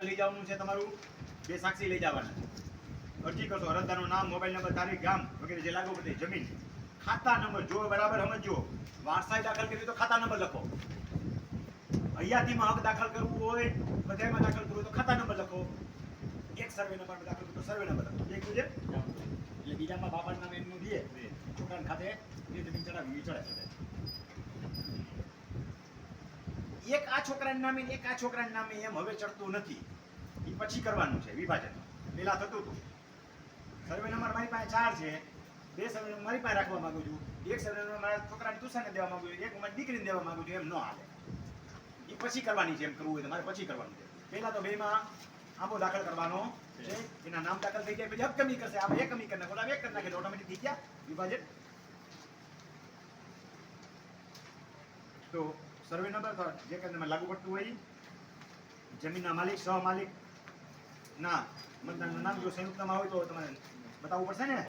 લઈ જવાનું છે તમારું, બે સાક્ષી લઈ જવાના. અરજી કરશો, અરજદારનું નામ, મોબાઈલ નંબર, તારીખ, ગામ વગેરે જે લાગુ પડે, જમીન, ખાતા નંબર જો બરાબર સમજો. વારસાઈ દાખલ કરવી તો ખાતા નંબર લખો. હયાતીમાં હક દાખલ કરવું હોય, બધામાં દાખલ કરવું તો ખાતા નંબર લખો. એક સર્વે નંબર દાખલ કરવું તો સર્વે નંબર લખો. એક છે એટલે બીજામાં બાપાનું નામ એમનું દે, છોકરાના ખાતે એ જમીન ચડાવી ચડે. એક આ છોકરાના નામે એક આ છોકરાના નામે એમ હવે ચડતું નથી. એ પછી કરવાનું છે વિભાજન. પેલા થતું હતું. સર્વે નંબર મારી પાસે 4 છે, 2 સર્વે નંબર મારી પાસે રાખવા માંગુ છું, એક સર્વે નંબર મારા છોકરાની તુષારને દેવા માંગુ છું, એક મારી દીકરીને દેવા માંગુ છું. એમ ન હાલે. એ પછી કરવાની છે. એમ કરવું હોય તો મારે પછી કરવાનું છે. પહેલા તો બેમાં આંબો દાખલ કરવાનો છે. એના નામ દાખલ થઈ જાય પછી હક કમી કરશે. આપણે એક કમી કરી નાખો, એક કરી નાખે તો ઓટોમેટિક થઈ ગયા વિભાજન. તો સર્વે નંબર જે કંઈ લાગુ પડતું હોય, જમીનના માલિક, સહ માલિક ના મતદાનનું નામ જો સંયુક્તમાં હોય તો તમારે બતાવવું પડશે ને.